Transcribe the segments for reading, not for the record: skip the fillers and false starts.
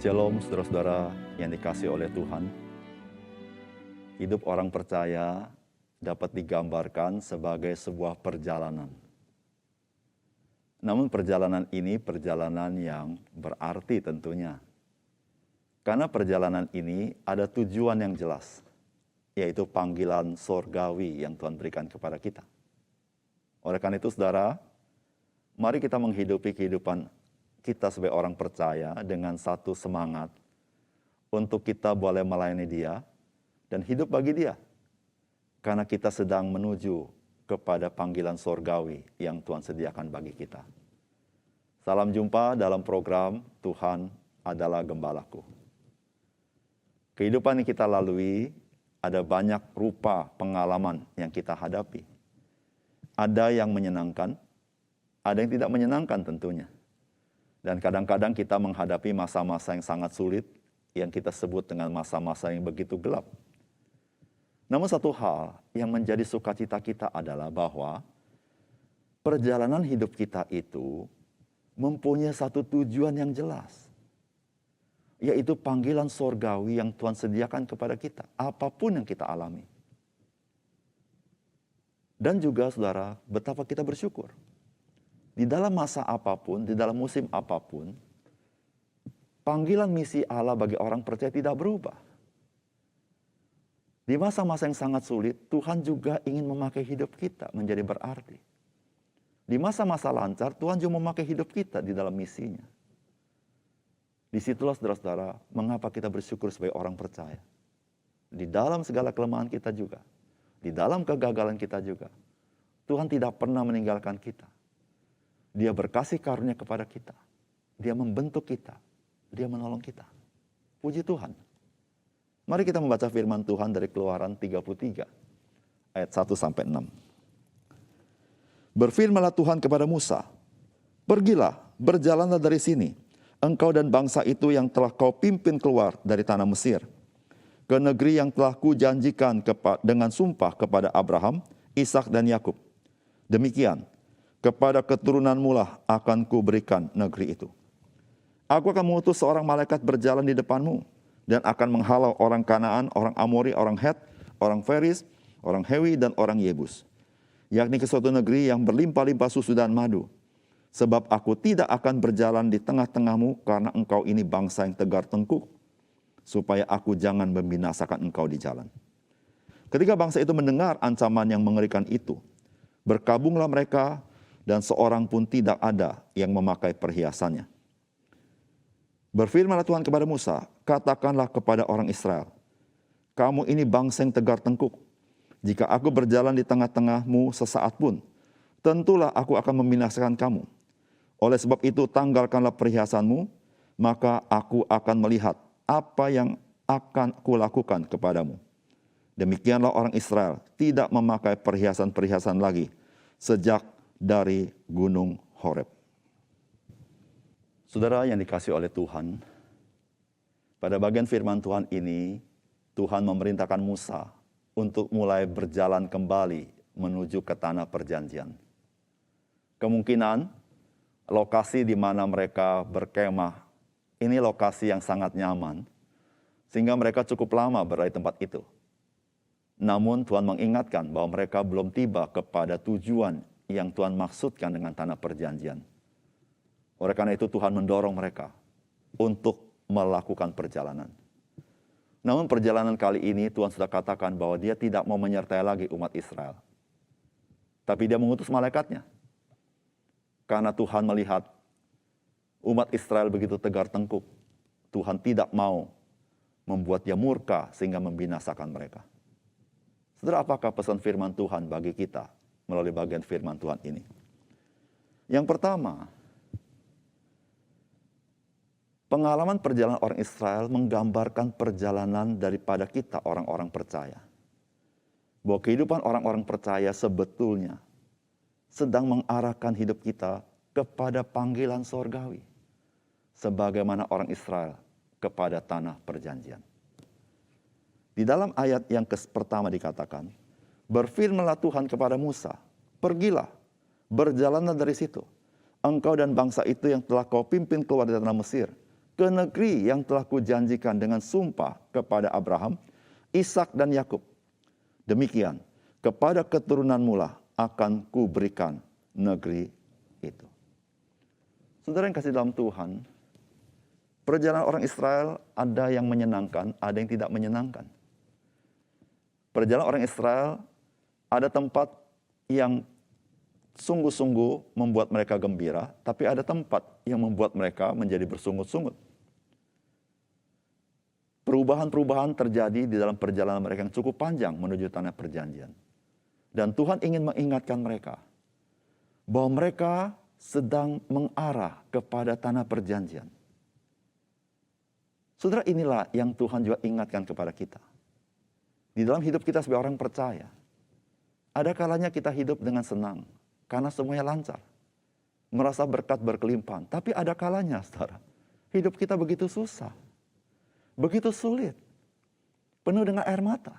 Shalom saudara-saudara yang dikasihi oleh Tuhan. Hidup orang percaya dapat digambarkan sebagai sebuah perjalanan. Namun perjalanan ini perjalanan yang berarti tentunya. Karena perjalanan ini ada tujuan yang jelas, yaitu panggilan sorgawi yang Tuhan berikan kepada kita. Oleh karena itu saudara, mari kita menghidupi kehidupan kita sebagai orang percaya dengan satu semangat untuk kita boleh melayani Dia dan hidup bagi Dia. Karena kita sedang menuju kepada panggilan sorgawi yang Tuhan sediakan bagi kita. Salam jumpa dalam program Tuhan adalah Gembalaku. Kehidupan yang kita lalui ada banyak rupa pengalaman yang kita hadapi. Ada yang menyenangkan, ada yang tidak menyenangkan tentunya. Dan kadang-kadang kita menghadapi masa-masa yang sangat sulit, yang kita sebut dengan masa-masa yang begitu gelap. Namun satu hal yang menjadi sukacita kita adalah bahwa perjalanan hidup kita itu mempunyai satu tujuan yang jelas, yaitu panggilan sorgawi yang Tuhan sediakan kepada kita, apapun yang kita alami. Dan juga saudara, betapa kita bersyukur. Di dalam masa apapun, di dalam musim apapun, panggilan misi Allah bagi orang percaya tidak berubah. Di masa-masa yang sangat sulit, Tuhan juga ingin memakai hidup kita menjadi berarti. Di masa-masa lancar, Tuhan juga memakai hidup kita di dalam misinya. Disitulah saudara-saudara, mengapa kita bersyukur sebagai orang percaya. Di dalam segala kelemahan kita juga, di dalam kegagalan kita juga, Tuhan tidak pernah meninggalkan kita. Dia berkasih karunia kepada kita. Dia membentuk kita. Dia menolong kita. Puji Tuhan. Mari kita membaca firman Tuhan dari Keluaran 33 ayat 1-6. Berfirmanlah Tuhan kepada Musa, "Pergilah, berjalanlah dari sini, engkau dan bangsa itu yang telah kau pimpin keluar dari tanah Mesir, ke negeri yang telah kujanjikan dengan sumpah kepada Abraham, Ishak dan Yakub. Demikian, kepada keturunanmu lah akan kuberikan negeri itu. Aku akan mengutus seorang malaikat berjalan di depanmu dan akan menghalau orang Kanaan, orang Amori, orang Het, orang Feris, orang Hewi, dan orang Yebus, yakni ke suatu negeri yang berlimpah-limpah susu dan madu. Sebab aku tidak akan berjalan di tengah-tengahmu karena engkau ini bangsa yang tegar tengkuk, supaya aku jangan membinasakan engkau di jalan." Ketika bangsa itu mendengar ancaman yang mengerikan itu, berkabunglah mereka, dan seorang pun tidak ada yang memakai perhiasannya. Berfirmanlah Tuhan kepada Musa, "Katakanlah kepada orang Israel, kamu ini bangsa yang tegar tengkuk. Jika aku berjalan di tengah-tengahmu sesaat pun, tentulah aku akan membinasakan kamu. Oleh sebab itu tanggalkanlah perhiasanmu, maka aku akan melihat apa yang akan kulakukan kepadamu." Demikianlah orang Israel tidak memakai perhiasan-perhiasan lagi sejak dari Gunung Horeb. Saudara yang dikasihi oleh Tuhan, pada bagian firman Tuhan ini, Tuhan memerintahkan Musa untuk mulai berjalan kembali menuju ke tanah perjanjian. Kemungkinan lokasi di mana mereka berkemah, ini lokasi yang sangat nyaman, sehingga mereka cukup lama berada di tempat itu. Namun Tuhan mengingatkan bahwa mereka belum tiba kepada tujuan yang Tuhan maksudkan dengan tanah perjanjian. Oleh karena itu Tuhan mendorong mereka untuk melakukan perjalanan. Namun perjalanan kali ini Tuhan sudah katakan bahwa Dia tidak mau menyertai lagi umat Israel. Tapi Dia mengutus malaikatnya. Karena Tuhan melihat umat Israel begitu tegar tengkuk, Tuhan tidak mau membuat Dia murka sehingga membinasakan mereka. Saudara, apakah pesan firman Tuhan bagi kita melalui bagian firman Tuhan ini? Yang pertama, pengalaman perjalanan orang Israel menggambarkan perjalanan daripada kita orang-orang percaya. Bahwa kehidupan orang-orang percaya sebetulnya sedang mengarahkan hidup kita kepada panggilan sorgawi. Sebagaimana orang Israel kepada tanah perjanjian. Di dalam ayat yang pertama dikatakan, berfirmanlah Tuhan kepada Musa, "Pergilah, berjalanlah dari situ, engkau dan bangsa itu yang telah kau pimpin keluar dari tanah Mesir, ke negeri yang telah kujanjikan dengan sumpah kepada Abraham, Ishak dan Yakub. Demikian, kepada keturunanmu lah akan kuberikan negeri itu. Saudara yang kasih dalam Tuhan, perjalanan orang Israel ada yang menyenangkan, ada yang tidak menyenangkan. Perjalanan orang Israel ada tempat yang sungguh-sungguh membuat mereka gembira, tapi ada tempat yang membuat mereka menjadi bersungut-sungut. Perubahan-perubahan terjadi di dalam perjalanan mereka yang cukup panjang menuju tanah perjanjian. Dan Tuhan ingin mengingatkan mereka bahwa mereka sedang mengarah kepada tanah perjanjian. Saudara, inilah yang Tuhan juga ingatkan kepada kita. Di dalam hidup kita sebagai orang percaya, ada kalanya kita hidup dengan senang, karena semuanya lancar. Merasa berkat berkelimpahan. Tapi ada kalanya, saudara, hidup kita begitu susah. Begitu sulit. Penuh dengan air mata.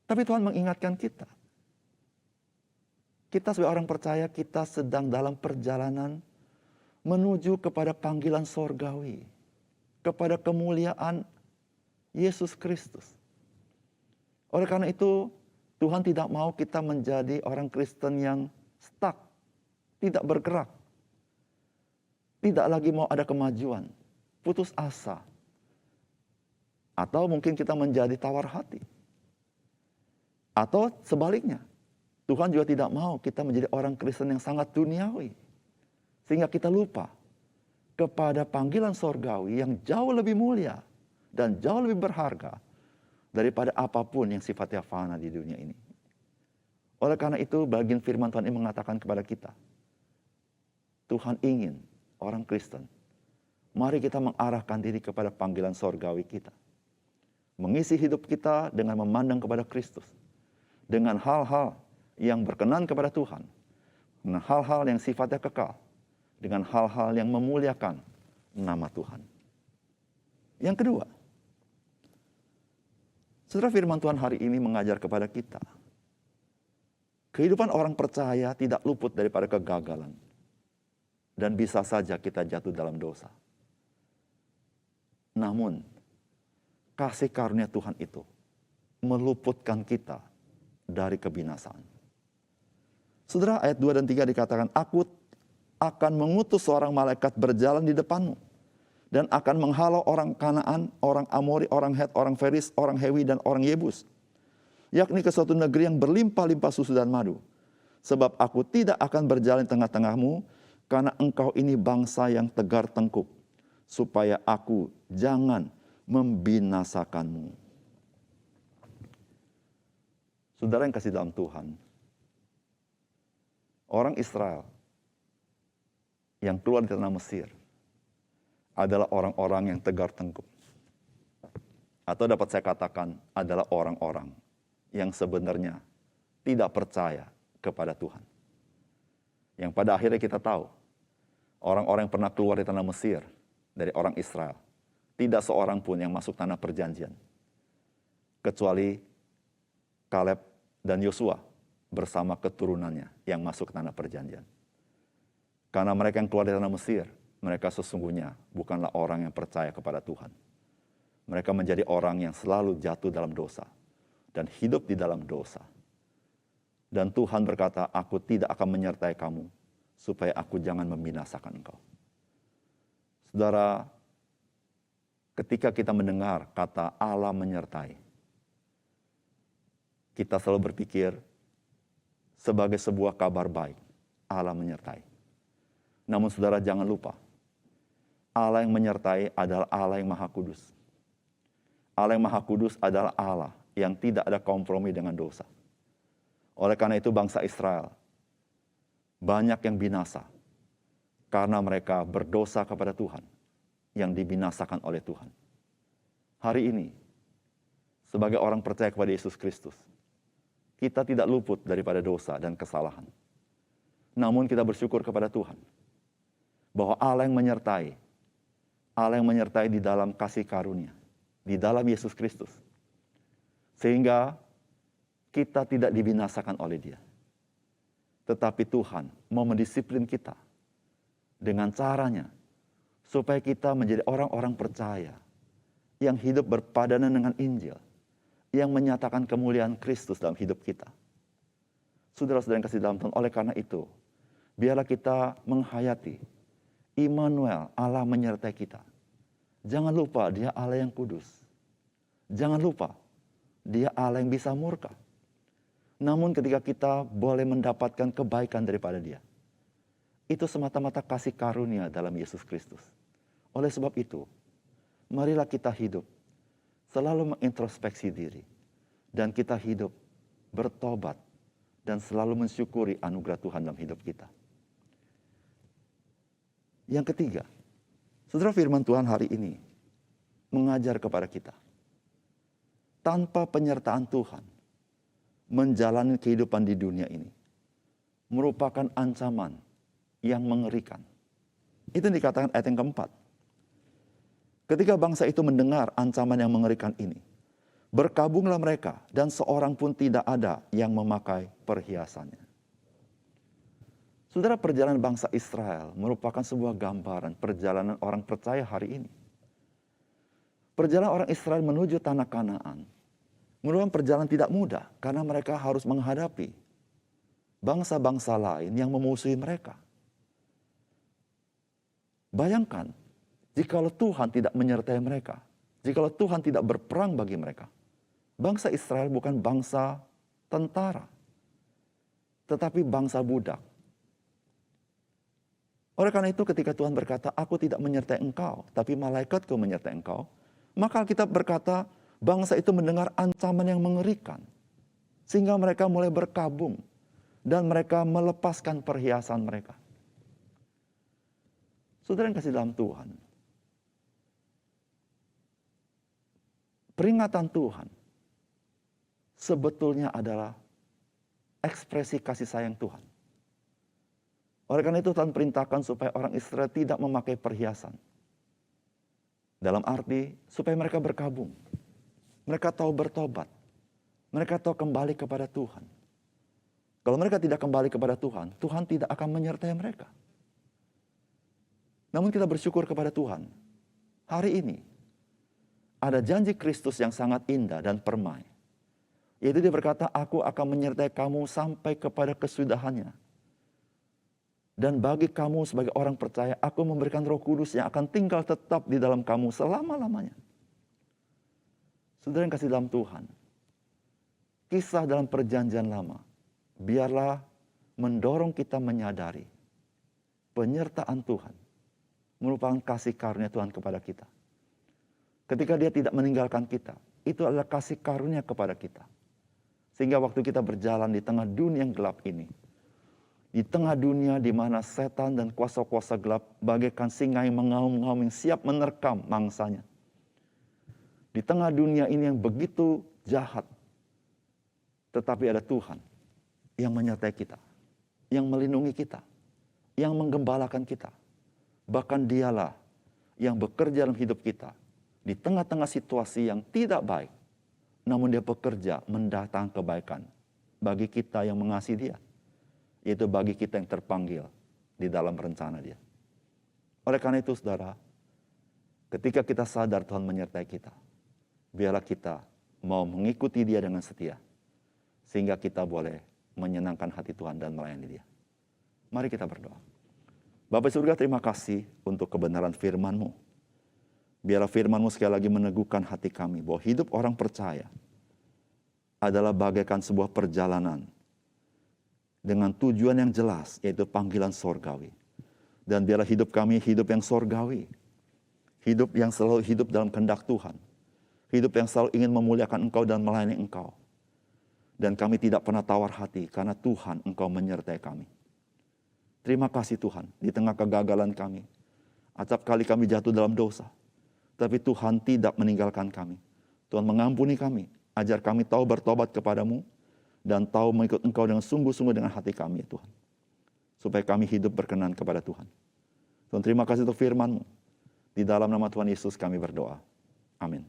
Tapi Tuhan mengingatkan kita. Kita sebagai orang percaya, kita sedang dalam perjalanan menuju kepada panggilan sorgawi. Kepada kemuliaan Yesus Kristus. Oleh karena itu, Tuhan tidak mau kita menjadi orang Kristen yang stuck, tidak bergerak, tidak lagi mau ada kemajuan, putus asa, atau mungkin kita menjadi tawar hati. Atau sebaliknya, Tuhan juga tidak mau kita menjadi orang Kristen yang sangat duniawi, sehingga kita lupa kepada panggilan sorgawi yang jauh lebih mulia dan jauh lebih berharga daripada apapun yang sifatnya fana di dunia ini. Oleh karena itu, bagian firman Tuhan ini mengatakan kepada kita, Tuhan ingin orang Kristen, mari kita mengarahkan diri kepada panggilan sorgawi kita. Mengisi hidup kita dengan memandang kepada Kristus. Dengan hal-hal yang berkenan kepada Tuhan. Dengan hal-hal yang sifatnya kekal. Dengan hal-hal yang memuliakan nama Tuhan. Yang kedua, saudara, firman Tuhan hari ini mengajar kepada kita. Kehidupan orang percaya tidak luput daripada kegagalan. Dan bisa saja kita jatuh dalam dosa. Namun, kasih karunia Tuhan itu meluputkan kita dari kebinasaan. Saudara, ayat 2 dan 3 dikatakan, aku akan mengutus seorang malaikat berjalan di depanmu. Dan akan menghalau orang Kanaan, orang Amori, orang Het, orang Feris, orang Hewi, dan orang Yebus. Yakni ke suatu negeri yang berlimpah-limpah susu dan madu. Sebab aku tidak akan berjalan di tengah-tengahmu, karena engkau ini bangsa yang tegar tengkuk. Supaya aku jangan membinasakanmu. Saudara yang kasih dalam Tuhan, orang Israel yang keluar dari tanah Mesir adalah orang-orang yang tegar tengkuk. Atau dapat saya katakan adalah orang-orang yang sebenarnya tidak percaya kepada Tuhan. Yang pada akhirnya kita tahu, orang-orang yang pernah keluar dari tanah Mesir, dari orang Israel, tidak seorang pun yang masuk tanah perjanjian. Kecuali Kaleb dan Yosua bersama keturunannya yang masuk tanah perjanjian. Karena mereka yang keluar dari tanah Mesir, mereka sesungguhnya bukanlah orang yang percaya kepada Tuhan. Mereka menjadi orang yang selalu jatuh dalam dosa dan hidup di dalam dosa. Dan Tuhan berkata, aku tidak akan menyertai kamu supaya aku jangan membinasakan engkau. Saudara, ketika kita mendengar kata Allah menyertai, kita selalu berpikir sebagai sebuah kabar baik, Allah menyertai. Namun saudara jangan lupa, Allah yang menyertai adalah Allah yang Maha Kudus. Allah yang Maha Kudus adalah Allah yang tidak ada kompromi dengan dosa. Oleh karena itu bangsa Israel banyak yang binasa karena mereka berdosa kepada Tuhan yang dibinasakan oleh Tuhan. Hari ini, sebagai orang percaya kepada Yesus Kristus, kita tidak luput daripada dosa dan kesalahan. Namun kita bersyukur kepada Tuhan bahwa Allah yang menyertai di dalam kasih karunia, di dalam Yesus Kristus. Sehingga kita tidak dibinasakan oleh Dia. Tetapi Tuhan mau mendisiplin kita dengan caranya supaya kita menjadi orang-orang percaya yang hidup berpadanan dengan Injil, yang menyatakan kemuliaan Kristus dalam hidup kita. Saudara-saudara yang kasih dalam Tuhan, oleh karena itu, biarlah kita menghayati Immanuel, Allah menyertai kita. Jangan lupa Dia Allah yang kudus. Jangan lupa Dia Allah yang bisa murka. Namun ketika kita boleh mendapatkan kebaikan daripada Dia, itu semata-mata kasih karunia dalam Yesus Kristus. Oleh sebab itu, marilah kita hidup selalu mengintrospeksi diri, dan kita hidup bertobat dan selalu mensyukuri anugerah Tuhan dalam hidup kita. Yang ketiga, saudara, firman Tuhan hari ini mengajar kepada kita, tanpa penyertaan Tuhan, menjalani kehidupan di dunia ini merupakan ancaman yang mengerikan. Itu dikatakan ayat yang keempat. Ketika bangsa itu mendengar ancaman yang mengerikan ini, berkabunglah mereka dan seorang pun tidak ada yang memakai perhiasannya. Saudara, perjalanan bangsa Israel merupakan sebuah gambaran perjalanan orang percaya hari ini. Perjalanan orang Israel menuju tanah Kanaan merupakan perjalanan tidak mudah karena mereka harus menghadapi bangsa-bangsa lain yang memusuhi mereka. Bayangkan, jikalau Tuhan tidak menyertai mereka, jikalau Tuhan tidak berperang bagi mereka, bangsa Israel bukan bangsa tentara, tetapi bangsa budak. Oleh karena itu ketika Tuhan berkata, aku tidak menyertai engkau, tapi malaikatku menyertai engkau, maka Alkitab berkata, bangsa itu mendengar ancaman yang mengerikan, sehingga mereka mulai berkabung, dan mereka melepaskan perhiasan mereka. Saudara yang kasih dalam Tuhan, peringatan Tuhan sebetulnya adalah ekspresi kasih sayang Tuhan. Oleh karena itu Tuhan perintahkan supaya orang Israel tidak memakai perhiasan. Dalam arti supaya mereka berkabung. Mereka tahu bertobat. Mereka tahu kembali kepada Tuhan. Kalau mereka tidak kembali kepada Tuhan, Tuhan tidak akan menyertai mereka. Namun kita bersyukur kepada Tuhan. Hari ini ada janji Kristus yang sangat indah dan permai. Yaitu Dia berkata, aku akan menyertai kamu sampai kepada kesudahannya. Dan bagi kamu sebagai orang percaya, aku memberikan Roh Kudus yang akan tinggal tetap di dalam kamu selama-lamanya. Saudara yang kasih dalam Tuhan, kisah dalam perjanjian lama, biarlah mendorong kita menyadari penyertaan Tuhan merupakan kasih karunia Tuhan kepada kita. Ketika Dia tidak meninggalkan kita, itu adalah kasih karunia kepada kita. Sehingga waktu kita berjalan di tengah dunia yang gelap ini, di tengah dunia di mana setan dan kuasa-kuasa gelap bagaikan singa yang mengaum-ngaum yang siap menerkam mangsanya. Di tengah dunia ini yang begitu jahat, tetapi ada Tuhan yang menyertai kita, yang melindungi kita, yang menggembalakan kita. Bahkan Dialah yang bekerja dalam hidup kita di tengah-tengah situasi yang tidak baik, namun Dia bekerja mendatangkan kebaikan bagi kita yang mengasihi Dia. Yaitu bagi kita yang terpanggil di dalam rencana Dia. Oleh karena itu saudara, ketika kita sadar Tuhan menyertai kita, biarlah kita mau mengikuti Dia dengan setia, sehingga kita boleh menyenangkan hati Tuhan dan melayani Dia. Mari kita berdoa. Bapa surga, terima kasih untuk kebenaran firman-Mu. Biarlah firman-Mu sekali lagi meneguhkan hati kami bahwa hidup orang percaya adalah bagaikan sebuah perjalanan dengan tujuan yang jelas, yaitu panggilan sorgawi. Dan biarlah hidup kami hidup yang sorgawi. Hidup yang selalu hidup dalam kehendak Tuhan. Hidup yang selalu ingin memuliakan Engkau dan melayani Engkau. Dan kami tidak pernah tawar hati karena Tuhan Engkau menyertai kami. Terima kasih Tuhan, di tengah kegagalan kami. Acap kali kami jatuh dalam dosa. Tapi Tuhan tidak meninggalkan kami. Tuhan mengampuni kami. Ajar kami tahu bertobat kepadamu. Dan tahu mengikut Engkau dengan sungguh-sungguh dengan hati kami, ya Tuhan. Supaya kami hidup berkenan kepada Tuhan. Tuhan, terima kasih untuk firman-Mu. Di dalam nama Tuhan Yesus kami berdoa. Amin.